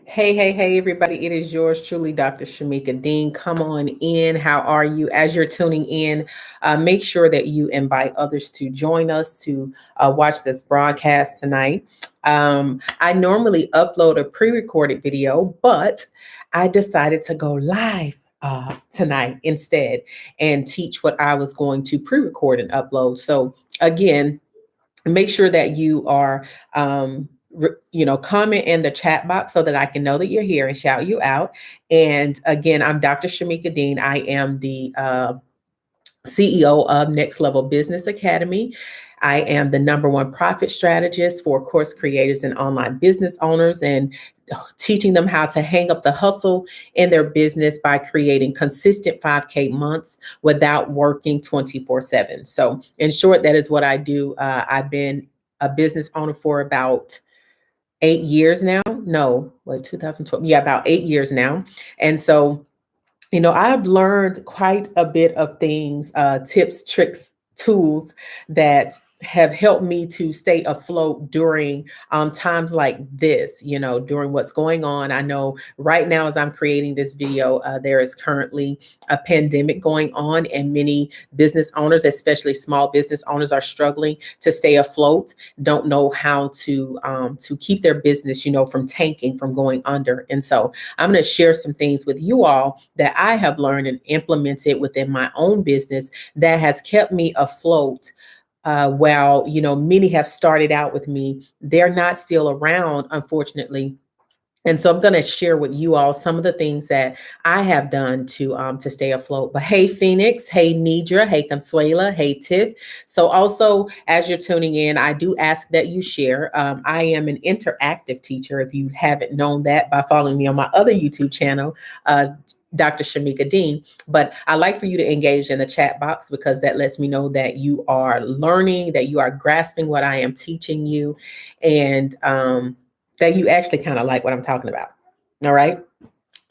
Hey, everybody. It is yours truly, Dr. Shamika Dean. Come on in. How are you? As you're tuning in, make sure that you invite others to join us to watch this broadcast tonight. I normally upload a pre recorded video, but I decided to go live. Tonight instead and teach what I was going to pre-record and upload. So again, make sure that you are comment in the chat box so that I can know that you're here and shout you out. And again, I'm Dr. Shamika Dean. I am the CEO of Next Level Business Academy. I am the number one profit strategist for course creators and online business owners, and teaching them how to hang up the hustle in their business by creating consistent 5K months without working 24/7. So in short, that is what I do. I've been a business owner for about 8 years now. No, like 2012. Yeah, about 8 years now. And so I've learned quite a bit of things, tips, tricks, tools that have helped me to stay afloat during times like this, during what's going on. I know right now, as I'm creating this video, there is currently a pandemic going on, and many business owners, especially small business owners, are struggling to stay afloat, don't know how to keep their business, from tanking, from going under. And so I'm going to share some things with you all that I have learned and implemented within my own business that has kept me afloat. While many have started out with me, they're not still around, unfortunately. And so I'm going to share with you all some of the things that I have done to stay afloat. But hey, Phoenix, hey, Nidra, hey, Consuela, hey, Tiff. So also, as you're tuning in, I do ask that you share. I am an interactive teacher, if you haven't known that by following me on my other YouTube channel, Dr. Shamika Dean. But I like for you to engage in the chat box, because that lets me know that you are learning, that you are grasping what I am teaching you, and that you actually kind of like what I'm talking about. All right.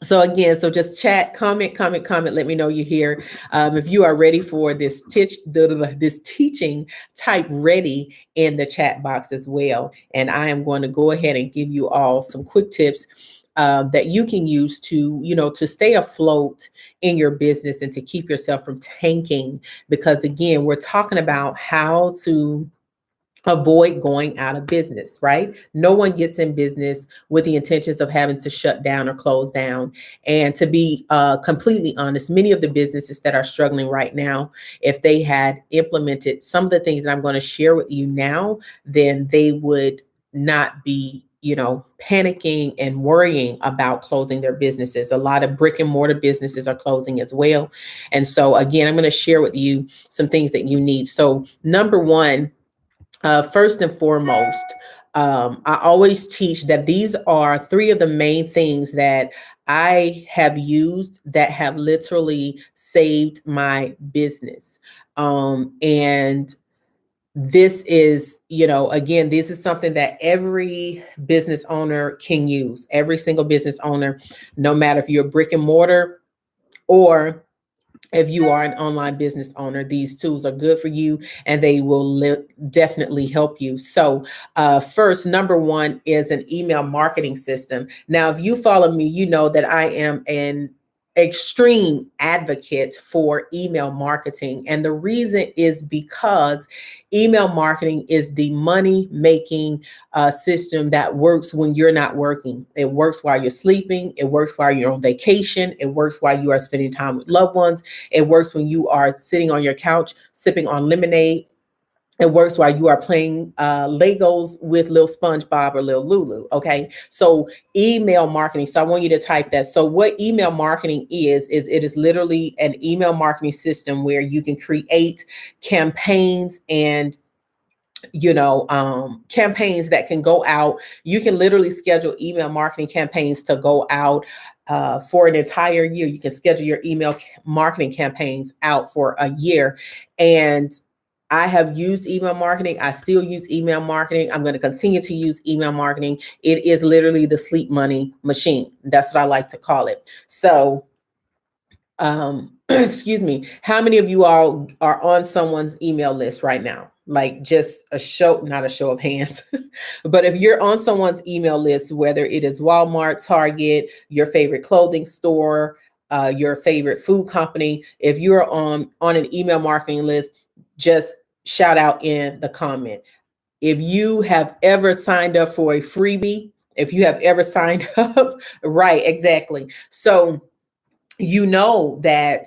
So again, so just chat, comment. Let me know you're here. If you are ready for this this teaching, type ready in the chat box as well. And I am going to go ahead and give you all some quick tips that you can use to stay afloat in your business and to keep yourself from tanking. Because again, we're talking about how to avoid going out of business, right? No one gets in business with the intentions of having to shut down or close down. And to be completely honest, many of the businesses that are struggling right now, if they had implemented some of the things that I'm going to share with you now, then they would not be panicking and worrying about closing their businesses. A lot of brick and mortar businesses are closing as well. And so again, I'm going to share with you some things that you need. So number one, first and foremost, I always teach that these are three of the main things that I have used that have literally saved my business. And this is, again, this is something that every business owner can use, every single business owner, no matter if you're a brick and mortar or if you are an online business owner. These tools are good for you, and they will definitely help you. So first, number one is an email marketing system. Now, if you follow me, you know that I am an extreme advocate for email marketing. And the reason is because email marketing is the money making system that works when you're not working. It works while you're sleeping. It works while you're on vacation. It works while you are spending time with loved ones. It works when you are sitting on your couch sipping on lemonade. It works while you are playing Legos with Lil SpongeBob or Lil Lulu. Okay. So email marketing. So I want you to type that. So what email marketing is it is literally an email marketing system where you can create campaigns and campaigns that can go out. You can literally schedule email marketing campaigns to go out for an entire year. You can schedule your email marketing campaigns out for a year. And I have used email marketing. I still use email marketing. I'm going to continue to use email marketing. It is literally the sleep money machine. That's what I like to call it. So excuse me, how many of you all are on someone's email list right now? Like just a show, not a show of hands, but if you're on someone's email list, whether it is Walmart, Target, your favorite clothing store, your favorite food company, if you're on an email marketing list, just shout out in the comment. If you have ever signed up for a freebie, if you have ever signed up, right, exactly. So you know that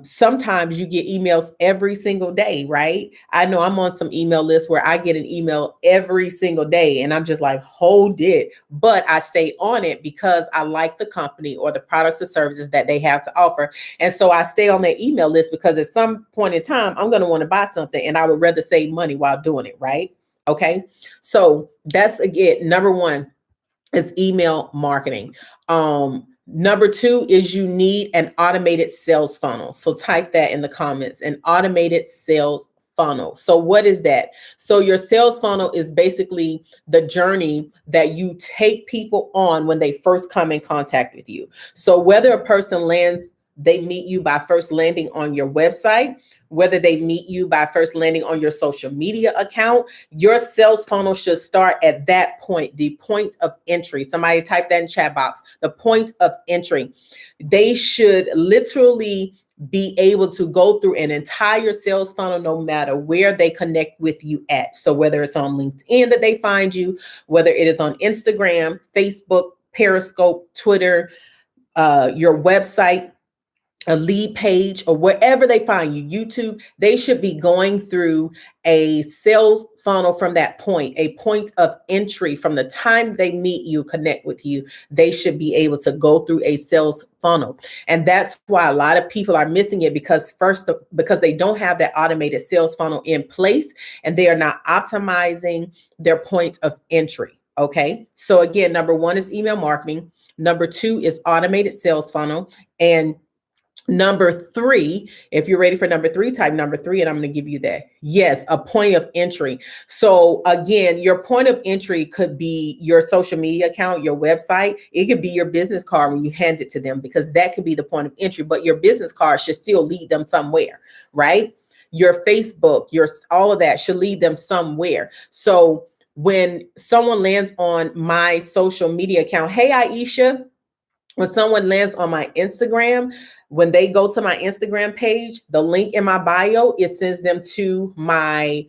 sometimes you get emails every single day, right? I know I'm on some email lists where I get an email every single day and I'm just like, hold it. But I stay on it because I like the company or the products or services that they have to offer. And so I stay on their email list because at some point in time, I'm going to want to buy something and I would rather save money while doing it, right? Okay. So that's again, number one is email marketing. Number two is you need an automated sales funnel. So type that in the comments, an automated sales funnel. So what is that? So your sales funnel is basically the journey that you take people on when they first come in contact with you. So whether a person lands, they meet you by first landing on your website, whether they meet you by first landing on your social media account, your sales funnel should start at that point, the point of entry. Somebody type that in chat box, the point of entry. They should literally be able to go through an entire sales funnel no matter where they connect with you at. So whether it's on LinkedIn that they find you, whether it is on Instagram, Facebook, Periscope, Twitter, your website, a lead page, or wherever they find you, YouTube, they should be going through a sales funnel from that point, a point of entry from the time they meet you, connect with you, they should be able to go through a sales funnel. And that's why a lot of people are missing it because they don't have that automated sales funnel in place and they are not optimizing their point of entry. Okay. So again, number one is email marketing. Number two is automated sales funnel. And number three, if you're ready for number three, type number three, and I'm going to give you that. Yes, a point of entry. So again, your point of entry could be your social media account, your website. It could be your business card when you hand it to them, because that could be the point of entry, but your business card should still lead them somewhere, right? Your Facebook, all of that should lead them somewhere. So when someone lands on my social media account, hey, Aisha, when someone lands on my Instagram, when they go to my Instagram page, the link in my bio, it sends them to my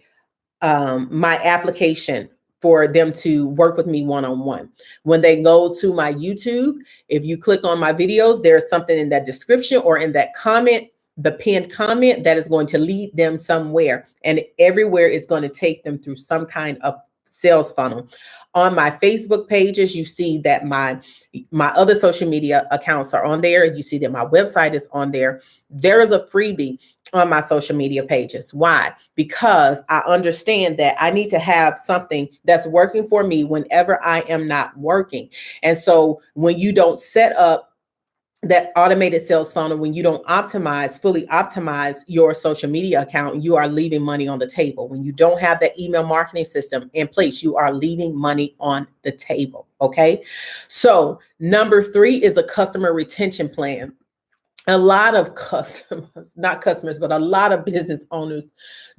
my application for them to work with me one-on-one. When they go to my YouTube, if you click on my videos, there's something in that description or in that comment, the pinned comment, that is going to lead them somewhere. And everywhere is going to take them through some kind of sales funnel. On my Facebook pages, you see that my other social media accounts are on there. You see that my website is on there. There is a freebie on my social media pages. Why? Because I understand that I need to have something that's working for me whenever I am not working. And so when you don't set up that automated sales funnel, when you don't fully optimize your social media account, you are leaving money on the table. When you don't have that email marketing system in place, you are leaving money on the table. Okay. So number three is a customer retention plan. A lot of customers, not customers, but a lot of business owners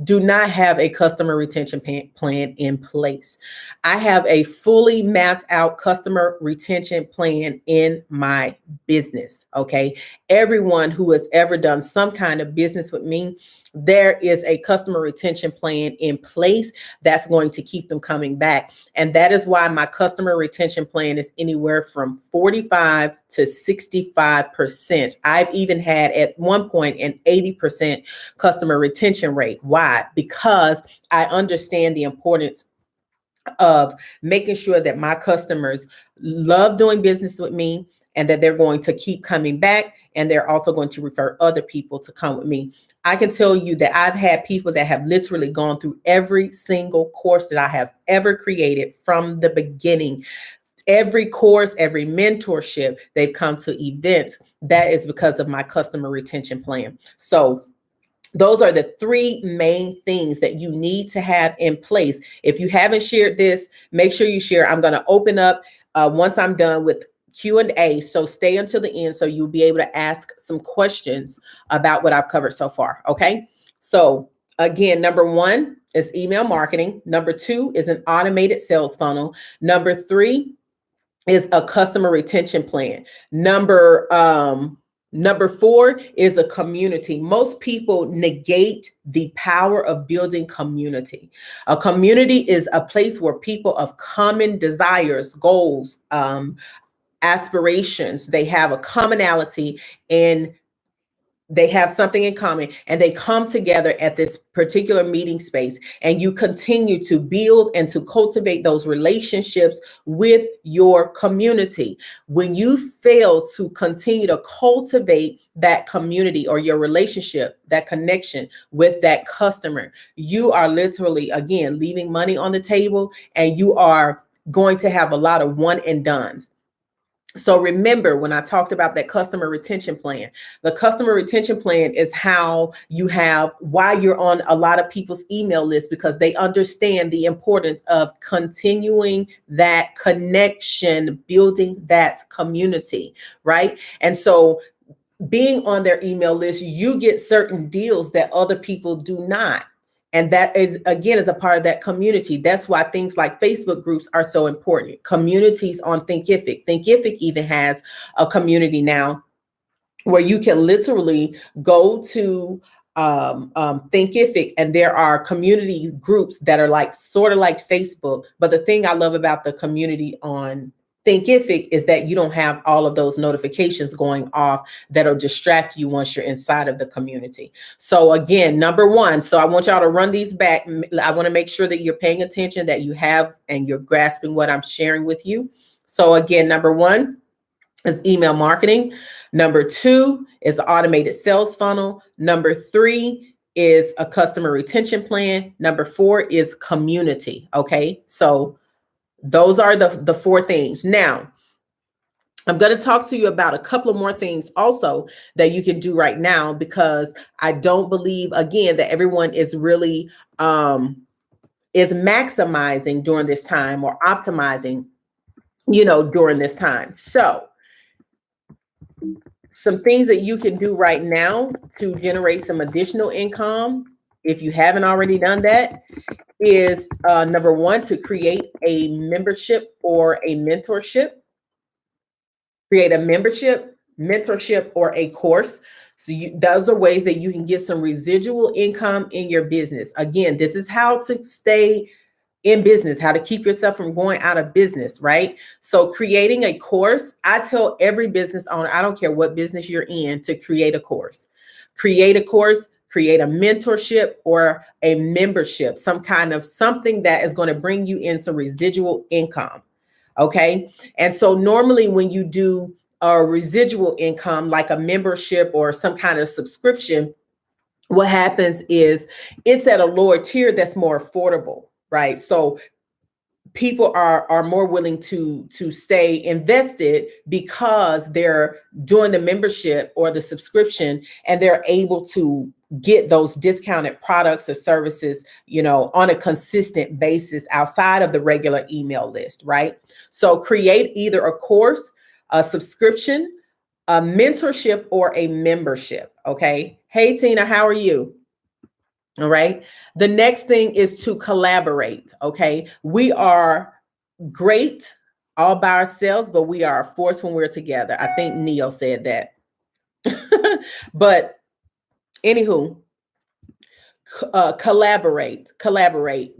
do not have a customer retention plan in place. I have a fully mapped out customer retention plan in my business. Okay. Everyone who has ever done some kind of business with me, there is a customer retention plan in place that's going to keep them coming back. And that is why my customer retention plan is anywhere from 45 to 65%. I've even had at one point an 80% customer retention rate. Why? Because I understand the importance of making sure that my customers love doing business with me and that they're going to keep coming back, and they're also going to refer other people to come with me. I can tell you that I've had people that have literally gone through every single course that I have ever created from the beginning. Every course, every mentorship, they've come to events. That is because of my customer retention plan. So those are the three main things that you need to have in place. If you haven't shared this, make sure you share. I'm going to open up once I'm done with Q&A. So stay until the end so you'll be able to ask some questions about what I've covered so far. Okay. So again, number one is email marketing. Number two is an automated sales funnel. Number three is a customer retention plan. Number four is a community. Most people negate the power of building community. A community is a place where people of common desires, goals, aspirations, they have a commonality, and they have something in common, and they come together at this particular meeting space, and you continue to build and to cultivate those relationships with your community. When you fail to continue to cultivate that community or your relationship, that connection with that customer, you are literally, again, leaving money on the table, and you are going to have a lot of one and dones. So remember, when I talked about that customer retention plan, the customer retention plan is how you have, why you're on a lot of people's email list, because they understand the importance of continuing that connection, building that community, right? And so being on their email list, you get certain deals that other people do not. And that is, again, is a part of that community. That's why things like Facebook groups are so important. Communities on Thinkific. Thinkific even has a community now where you can literally go to Thinkific, and there are community groups that are like sort of like Facebook. But the thing I love about the community on Thinkific is that you don't have all of those notifications going off that'll distract you once you're inside of the community. So again, number one, so I want y'all to run these back. I want to make sure that you're paying attention, that you have, and you're grasping what I'm sharing with you. So again, number one is email marketing. Number two is the automated sales funnel. Number three is a customer retention plan. Number four is community. Okay, so those are the four things. Now, I'm going to talk to you about a couple of more things also that you can do right now, because I don't believe, again, that everyone is really is maximizing during this time, or optimizing, during this time. So some things that you can do right now to generate some additional income, if you haven't already done that, is number one, to create a membership or a mentorship. Create a membership, mentorship, or a course. So those are ways that you can get some residual income in your business. Again, this is how to stay in business, how to keep yourself from going out of business, right? So creating a course, I tell every business owner, I don't care what business you're in, to create a course. Create a course, create a mentorship or a membership, some kind of something that is going to bring you in some residual income. Okay. And so normally when you do a residual income, like a membership or some kind of subscription, what happens is it's at a lower tier that's more affordable, right? So people are more willing to stay invested because they're doing the membership or the subscription, and they're able to get those discounted products or services, on a consistent basis outside of the regular email list, right? So create either a course, a subscription, a mentorship, or a membership. Okay. Hey, Tina, how are you? All right. The next thing is to collaborate. Okay. We are great all by ourselves, but we are a force when we're together. I think Neo said that. But anywho, collaborate.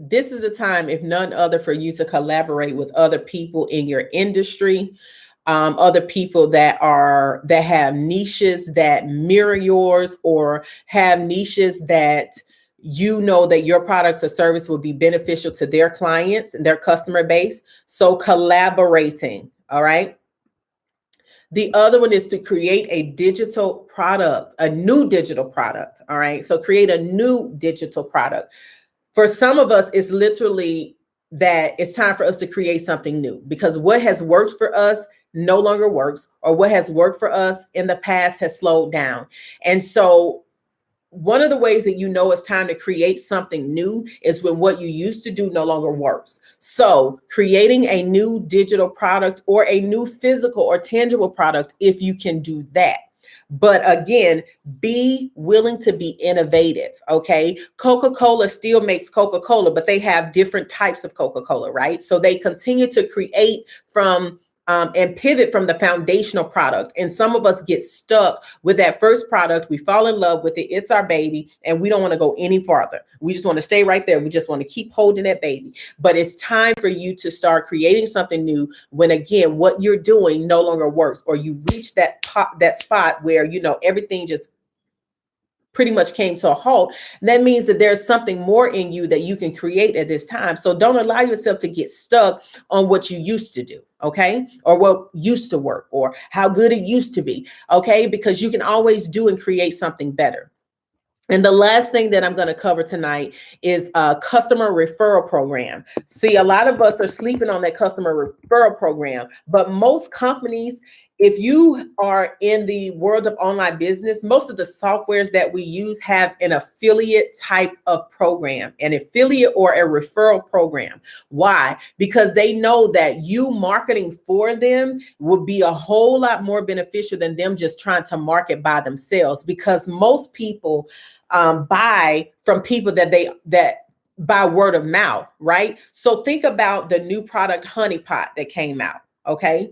This is a time, if none other, for you to collaborate with other people in your industry, other people that have niches that mirror yours, or have niches that that your products or service will be beneficial to their clients and their customer base. So collaborating. All right. The other one is to create a digital product, a new digital product. All right. So create a new digital product. For some of us, it's literally that it's time for us to create something new, because what has worked for us no longer works, or what has worked for us in the past has slowed down. And so one of the ways that you know it's time to create something new is when what you used to do no longer works. So creating a new digital product or a new physical or tangible product, if you can do that. But again, be willing to be innovative. Okay. Coca-Cola still makes Coca-Cola, but they have different types of Coca-Cola, right? So they continue to create from and pivot from the foundational product. And some of us get stuck with that first product. We fall in love with it. It's our baby. And we don't want to go any farther. We just want to stay right there. We just want to keep holding that baby. But it's time for you to start creating something new when, again, what you're doing no longer works, or you reach that spot where, everything just pretty much came to a halt. That means that there's something more in you that you can create at this time. So don't allow yourself to get stuck on what you used to do, okay? Or what used to work, or how good it used to be, okay? Because you can always do and create something better. And the last thing that I'm going to cover tonight is a customer referral program. See, a lot of us are sleeping on that customer referral program, but most companies, if you are in the world of online business, most of the softwares that we use have an affiliate type of program, an affiliate or a referral program. Why? Because they know that you marketing for them would be a whole lot more beneficial than them just trying to market by themselves, because most people buy from people that by word of mouth, right? So think about the new product Honey Pot that came out, okay?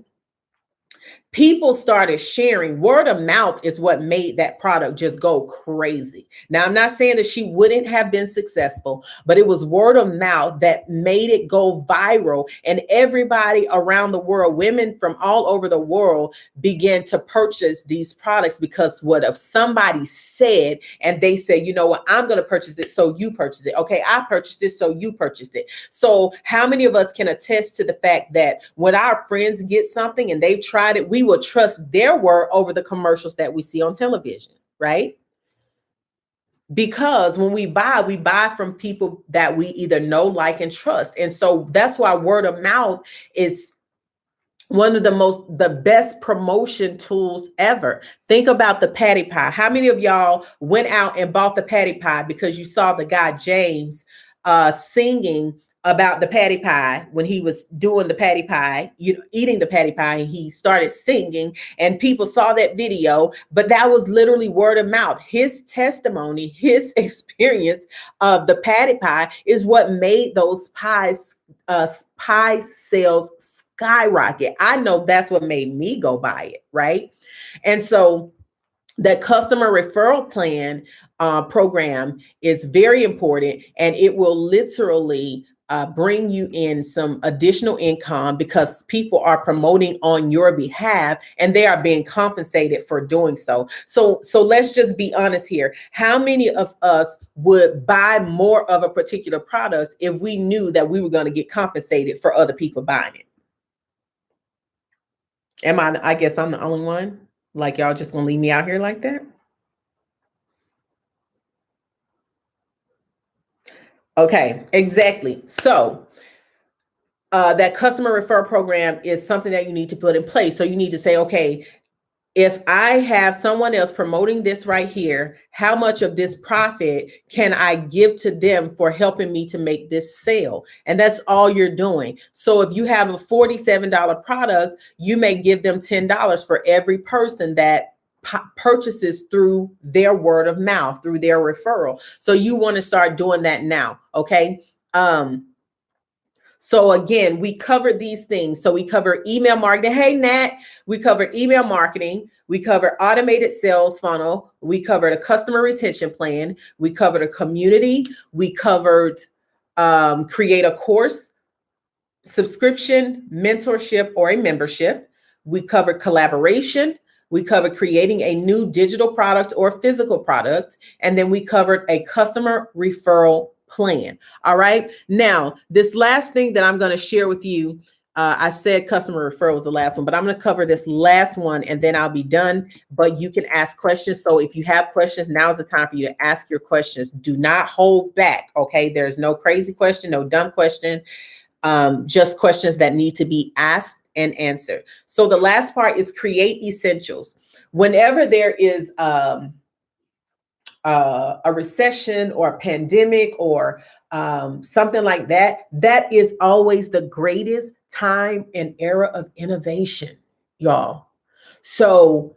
People started sharing. Word of mouth is what made that product just go crazy. Now, I'm not saying that she wouldn't have been successful, but it was word of mouth that made it go viral. And everybody around the world, women from all over the world, began to purchase these products because what if somebody said, and they said, you know what, I'm going to purchase it, so you purchase it. Okay, I purchased it, so you purchased it. So how many of us can attest to the fact that when our friends get something and they've tried it, we will trust their word over the commercials that we see on television, right? Because when we buy from people that we either know, like, and trust. And so that's why word of mouth is one of the best promotion tools ever. Think about the patty pie. How many of y'all went out and bought the patty pie because you saw the guy James singing about the patty pie when he was doing the patty pie, eating the patty pie, and he started singing and people saw that video, but that was literally word of mouth. His testimony, his experience of the patty pie is what made those pie sales skyrocket. I know that's what made me go buy it, right? And so that customer referral plan program is very important, and it will literally bring you in some additional income because people are promoting on your behalf and they are being compensated for doing so. So let's just be honest here. How many of us would buy more of a particular product if we knew that we were going to get compensated for other people buying it? I guess I'm the only one. Like, y'all just gonna leave me out here like that? Okay, exactly. So that customer referral program is something that you need to put in place. So you need to say, okay, if I have someone else promoting this right here, how much of this profit can I give to them for helping me to make this sale? And that's all you're doing. So if you have a $47 product, you may give them $10 for every person that purchases through their word of mouth, through their referral. So you want to start doing that now. Okay. So again, we covered these things. So we covered email marketing. Hey, Nat, we covered email marketing. We covered automated sales funnel. We covered a customer retention plan. We covered a community. We covered create a course, subscription, mentorship, or a membership. We covered collaboration. We covered creating a new digital product or physical product. And then we covered a customer referral plan. All right. Now, this last thing that I'm going to share with you, I said customer referral was the last one, but I'm going to cover this last one and then I'll be done. But you can ask questions. So if you have questions, now's the time for you to ask your questions. Do not hold back. Okay. There's no crazy question, no dumb question, just questions that need to be asked and answered. So the last part is create essentials. Whenever there is a recession or a pandemic or something like that, that is always the greatest time and era of innovation, y'all. So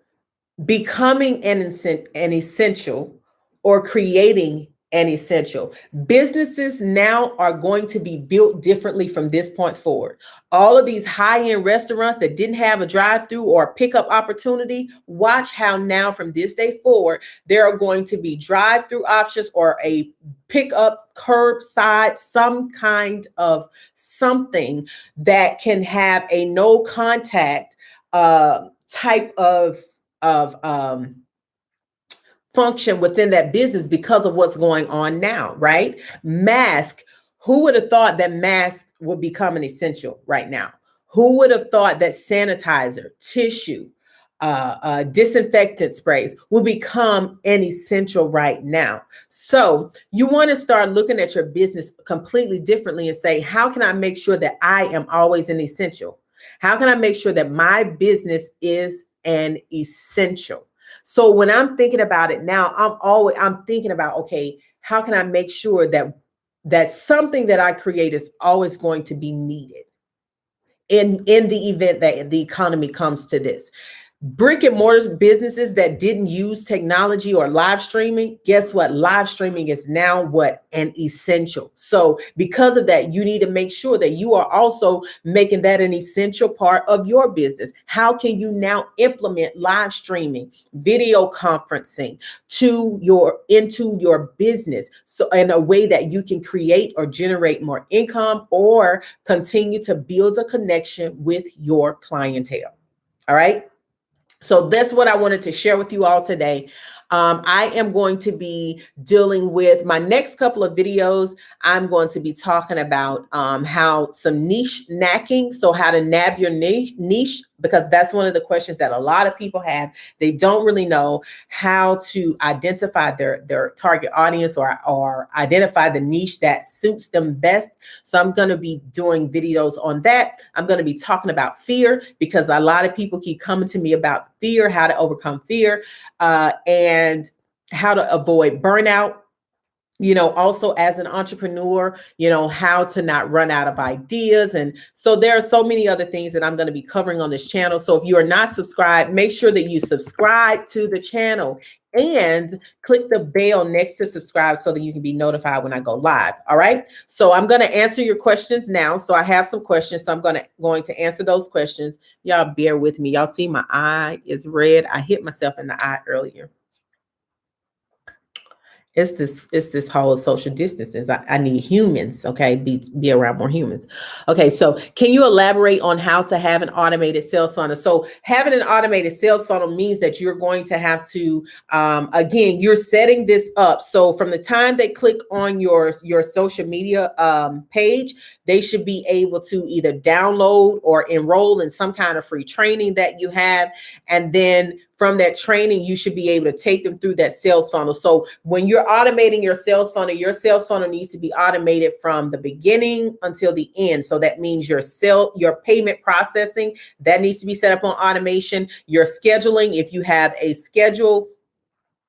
becoming an essential or creating an essential. Businesses now are going to be built differently from this point forward. All of these high-end restaurants that didn't have a drive-through or a pickup opportunity, watch how now from this day forward, there are going to be drive-through options or a pickup, curbside, some kind of something that can have a no contact type of function within that business because of what's going on now, right? Mask. Who would have thought that masks would become an essential right now? Who would have thought that sanitizer, tissue, disinfectant sprays will become an essential right now? So you want to start looking at your business completely differently and say, how can I make sure that I am always an essential? How can I make sure that my business is an essential? So when I'm thinking about it now, I'm thinking about, okay, how can I make sure that something that I create is always going to be needed in the event that the economy comes to this? Brick and mortar businesses that didn't use technology or live streaming, guess what? Live streaming is now an essential. So because of that, you need to make sure that you are also making that an essential part of your business. How can you now implement live streaming, video conferencing into your business, so in a way that you can create or generate more income or continue to build a connection with your clientele? All right. So that's what I wanted to share with you all today. I am going to be dealing with my next couple of videos. I'm going to be talking about how some niche knacking. So how to nab your niche, because that's one of the questions that a lot of people have. They don't really know how to identify their target audience or identify the niche that suits them best. So I'm going to be doing videos on that. I'm going to be talking about fear, because a lot of people keep coming to me about fear, how to overcome fear, and how to avoid burnout. Also as an entrepreneur, how to not run out of ideas. And so there are so many other things that I'm going to be covering on this channel. So if you are not subscribed, make sure that you subscribe to the channel and click the bell next to subscribe so that you can be notified when I go live. All right. So I'm going to answer your questions now. So I have some questions. So I'm going to answer those questions. Y'all bear with me. Y'all see my eye is red. I hit myself in the eye earlier. It's this whole social distances. I need humans, okay? Be around more humans. Okay, so can you elaborate on how to have an automated sales funnel? So having an automated sales funnel means that you're going to have to, again, you're setting this up. So from the time they click on your social media page, they should be able to either download or enroll in some kind of free training that you have. And then from that training, you should be able to take them through that sales funnel. So when you're automating your sales funnel needs to be automated from the beginning until the end. So that means your payment processing, that needs to be set up on automation. Your scheduling, if you have a schedule,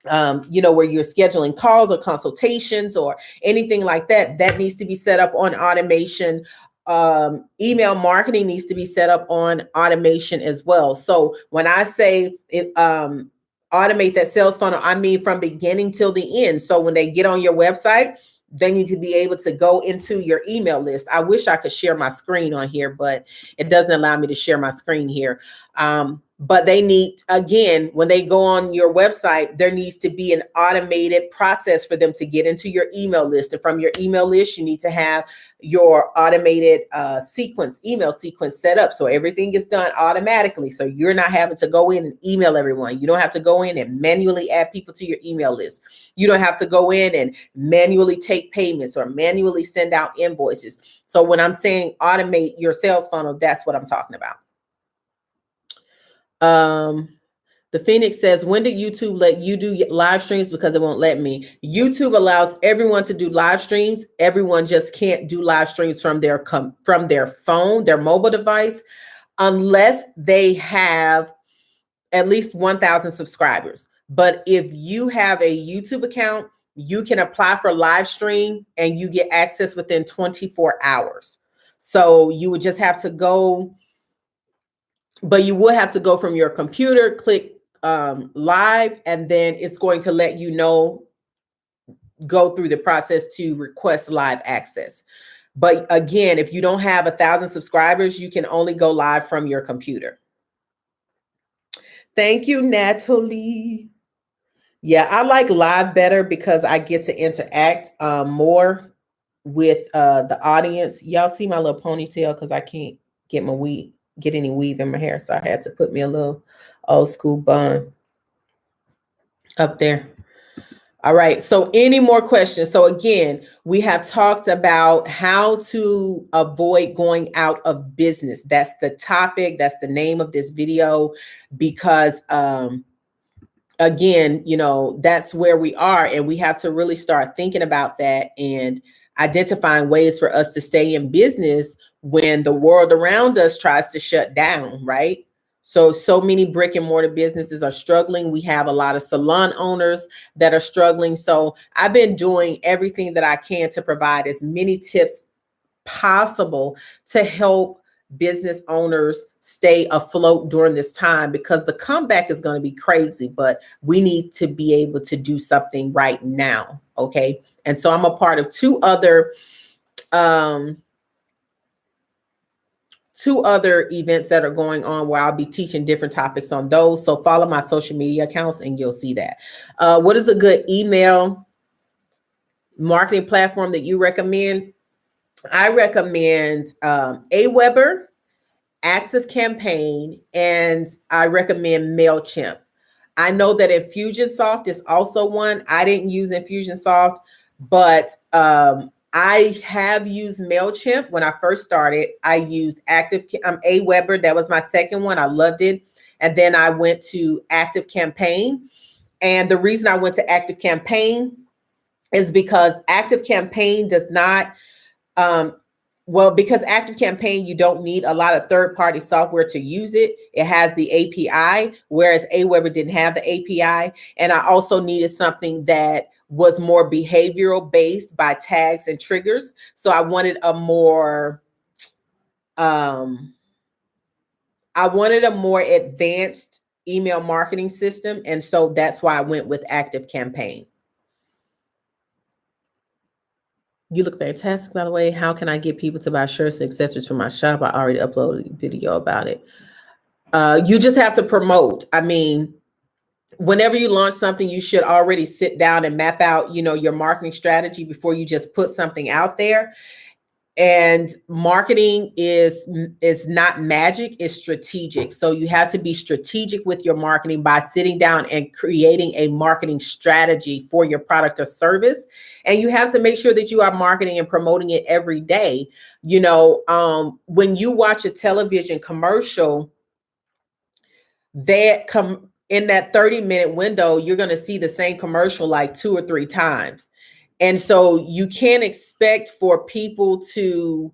where you're scheduling calls or consultations or anything like that, that needs to be set up on automation. Email marketing needs to be set up on automation as well. So when I say automate that sales funnel, I mean from beginning till the end. So when they get on your website, they need to be able to go into your email list. I wish I could share my screen on here, but it doesn't allow me to share my screen here. But they need, again, when they go on your website, there needs to be an automated process for them to get into your email list. And from your email list, you need to have your automated email sequence set up. So everything is done automatically. So you're not having to go in and email everyone. You don't have to go in and manually add people to your email list. You don't have to go in and manually take payments or manually send out invoices. So when I'm saying automate your sales funnel, that's what I'm talking about. The Phoenix says, when did YouTube let you do live streams? Because it won't let me. YouTube allows everyone to do live streams. Everyone just can't do live streams from their phone, their mobile device, unless they have at least 1,000 subscribers. But if you have a YouTube account, you can apply for live stream and you get access within 24 hours. So you would just have to go, but you will have to go from your computer, click live, and then it's going to let you know, go through the process to request live access. But again, if you don't have 1,000 subscribers, you can only go live from your computer. Thank you, Natalie. Yeah, I like live better because I get to interact more with the audience. Y'all see my little ponytail because I can't get any weave in my hair. So I had to put me a little old school bun up there. All right. So any more questions? So again, we have talked about how to avoid going out of business. That's the topic. That's the name of this video, because again, you know, that's where we are, and we have to really start thinking about that and identifying ways for us to stay in business when the world around us tries to shut down, right? So many brick and mortar businesses are struggling. We have a lot of salon owners that are struggling. So I've been doing everything that I can to provide as many tips possible to help business owners stay afloat during this time, because the comeback is going to be crazy, but we need to be able to do something right now. Okay. And so I'm a part of two other events that are going on where I'll be teaching different topics on those. So follow my social media accounts and you'll see that. What is a good email marketing platform that you recommend? I recommend Aweber, ActiveCampaign, and I recommend MailChimp. I know that Infusionsoft is also one. I didn't use Infusionsoft, but I have used MailChimp. When I first started, I used Aweber. That was my second one. I loved it. And then I went to ActiveCampaign. And the reason I went to ActiveCampaign is because ActiveCampaign does not, because ActiveCampaign, you don't need a lot of third-party software to use it. It has the API, whereas Aweber didn't have the API. And I also needed something that was more behavioral based by tags and triggers. So I wanted a more, advanced email marketing system. And so that's why I went with ActiveCampaign. You look fantastic, by the way. How can I get people to buy shirts and accessories for my shop? I already uploaded a video about it. You just have to promote. I mean, whenever you launch something, you should already sit down and map out, you know, your marketing strategy before you just put something out there. And marketing is not magic, it's strategic. So you have to be strategic with your marketing by sitting down and creating a marketing strategy for your product or service. And you have to make sure that you are marketing and promoting it every day. You know, when you watch a television commercial, that in that 30-minute window, you're going to see the same commercial like 2 or 3 times. And so you can't expect for people to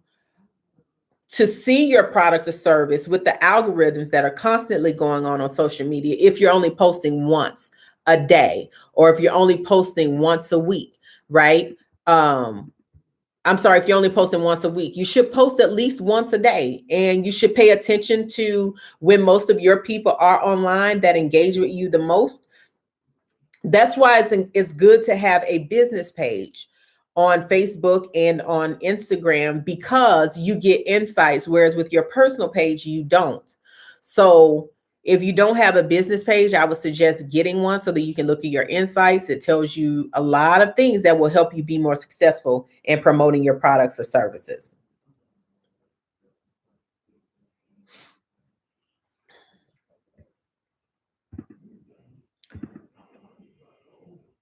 see your product or service with the algorithms that are constantly going on social media if you're only posting once a day, or if you're only posting once a week, right? I'm sorry, if you're only posting once a week, you should post at least once a day, and you should pay attention to when most of your people are online that engage with you the most. That's why it's good to have a business page on Facebook and on Instagram, because you get insights, whereas with your personal page, you don't. So if you don't have a business page, I would suggest getting one so that you can look at your insights. It tells you a lot of things that will help you be more successful in promoting your products or services.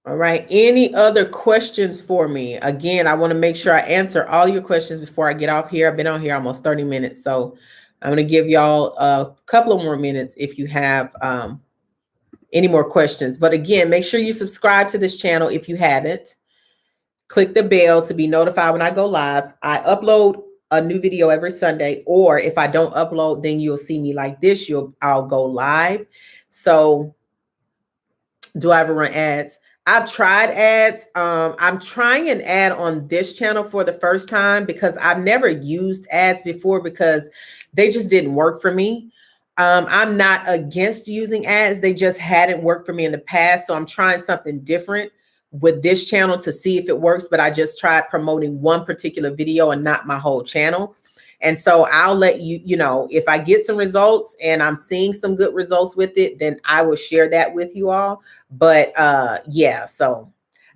All right. Any other questions for me? Again, I want to make sure I answer all your questions before I get off here. I've been on here almost 30 minutes. So I'm going to give y'all a couple of more minutes if you have any more questions. But again, make sure you subscribe to this channel if you haven't. Click the bell to be notified when I go live. I upload a new video every Sunday, or if I don't upload, then you'll see me like this. I'll go live. So Do I ever run ads? I've tried ads. I'm trying an ad on this channel for the first time because I've never used ads before because they just didn't work for me. I'm not against using ads. They just hadn't worked for me in the past. So I'm trying something different with this channel to see if it works. But I just tried promoting one particular video and not my whole channel. And so I'll let you, if I get some results and I'm seeing some good results with it, then I will share that with you all. But yeah, so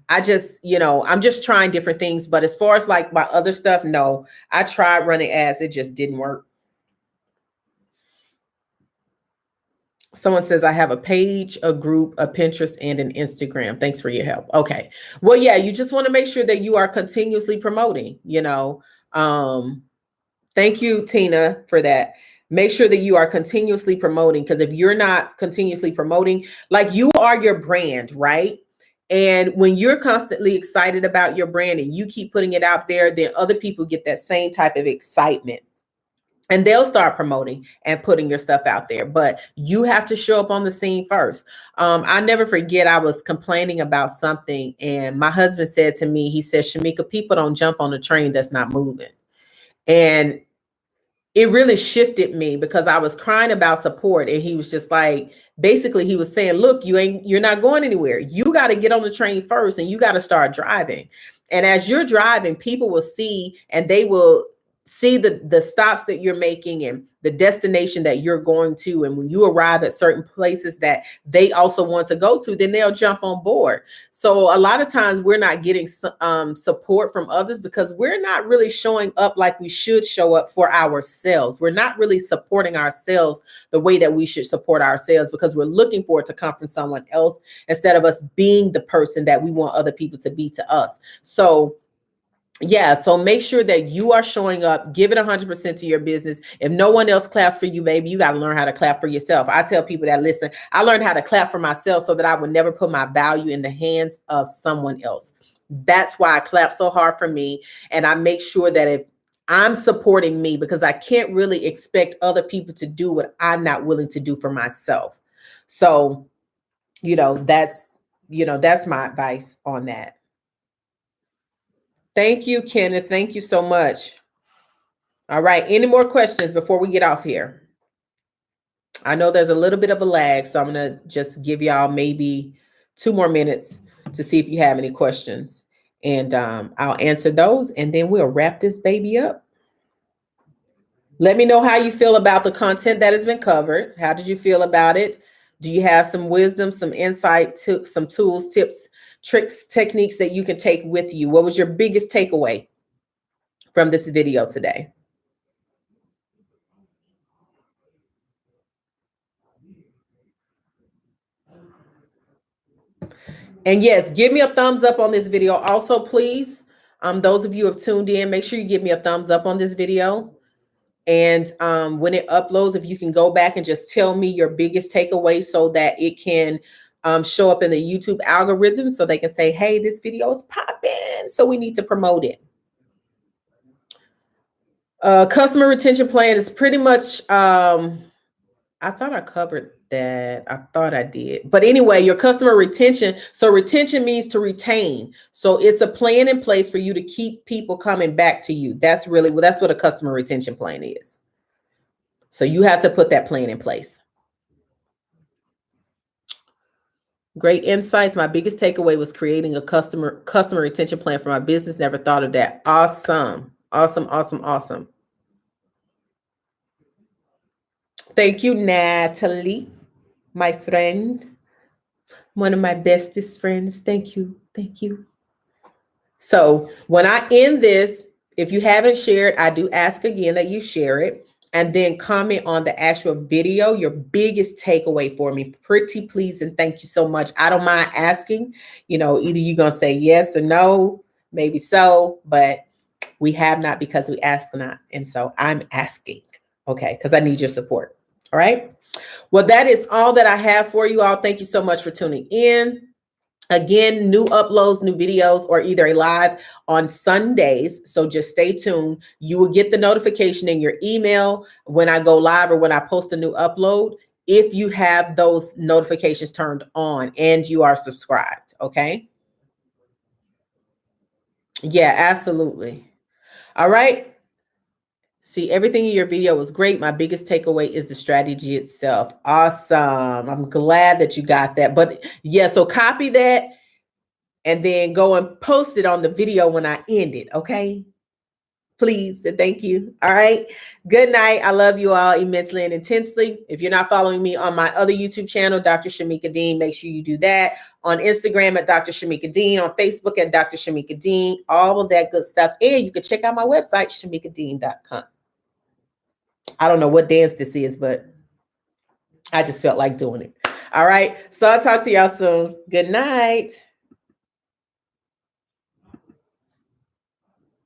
I just, I'm just trying different things. But as far as like my other stuff, no, I tried running ads. It just didn't work. Someone says, I have a page, a group, a Pinterest, and an Instagram. Thanks for your help. Okay. Well, yeah, you just want to make sure that you are continuously promoting, Thank you, Tina, for that. Make sure that you are continuously promoting, because if you're not continuously promoting, like you are your brand, right? And when you're constantly excited about your brand and you keep putting it out there, then other people get that same type of excitement. And they'll start promoting and putting your stuff out there. But you have to show up on the scene first. I never forget, I was complaining about something. And my husband said to me, he said, Shamika, people don't jump on the train that's not moving. And it really shifted me because I was crying about support. And he was just like, basically, he was saying, look, you're not going anywhere. You got to get on the train first and you got to start driving. And as you're driving, people will see and they will see the stops that you're making and the destination that you're going to. And when you arrive at certain places that they also want to go to, then they'll jump on board. So a lot of times we're not getting support from others because we're not really showing up like we should show up for ourselves. We're not really supporting ourselves the way that we should support ourselves because we're looking for it to come from someone else instead of us being the person that we want other people to be to us. So yeah, so make sure that you are showing up, give it 100% to your business. If no one else claps for you, baby, you got to learn how to clap for yourself. I tell people that, listen, I learned how to clap for myself so that I would never put my value in the hands of someone else. That's why I clap so hard for me. And I make sure that if I'm supporting me, because I can't really expect other people to do what I'm not willing to do for myself. So, that's my advice on that. Thank you, Kenneth. Thank you so much. All right. Any more questions before we get off here? I know there's a little bit of a lag, so I'm going to just give y'all maybe 2 more minutes to see if you have any questions. And I'll answer those, and then we'll wrap this baby up. Let me know how you feel about the content that has been covered. How did you feel about it? Do you have some wisdom, some insight, some tools, tips, tricks, techniques that you can take with you? What was your biggest takeaway from this video today? And yes, give me a thumbs up on this video. Also, please, those of you who have tuned in, make sure you give me a thumbs up on this video. And when it uploads, if you can go back and just tell me your biggest takeaway so that it can show up in the YouTube algorithm so they can say, hey, this video is popping, so we need to promote it. Customer retention plan is pretty much, I thought I covered that. I thought I did. But anyway, your customer retention. So retention means to retain. So it's a plan in place for you to keep people coming back to you. That's what a customer retention plan is. So you have to put that plan in place. Great insights. My biggest takeaway was creating a customer retention plan for my business. Never thought of that. Awesome. Awesome, awesome, awesome. Thank you, Natalie, my friend, one of my bestest friends. Thank you. Thank you. So when I end this, if you haven't shared, I do ask again that you share it and then comment on the actual video, your biggest takeaway for me. Pretty please and thank you so much. I don't mind asking, either you're going to say yes or no, maybe so, but we have not because we ask not. And so I'm asking, okay, because I need your support. All right. Well, that is all that I have for you all. Thank you so much for tuning in. Again, new uploads, new videos, or either a live on Sundays. So just stay tuned. You will get the notification in your email when I go live or when I post a new upload. if you have those notifications turned on and you are subscribed. Okay. Yeah, absolutely. All right. See, everything in your video was great. My biggest takeaway is the strategy itself. Awesome. I'm glad that you got that. But yeah, so copy that and then go and post it on the video when I end it. Okay. Please and thank you. All right. Good night. I love you all immensely and intensely. If you're not following me on my other YouTube channel, Dr. Shamika Dean, make sure you do that. On Instagram at Dr. Shamika Dean, on Facebook at Dr. Shamika Dean, all of that good stuff. And you can check out my website, shamikadean.com. I don't know what dance this is, but I just felt like doing it. All right. So I'll talk to y'all soon. Good night.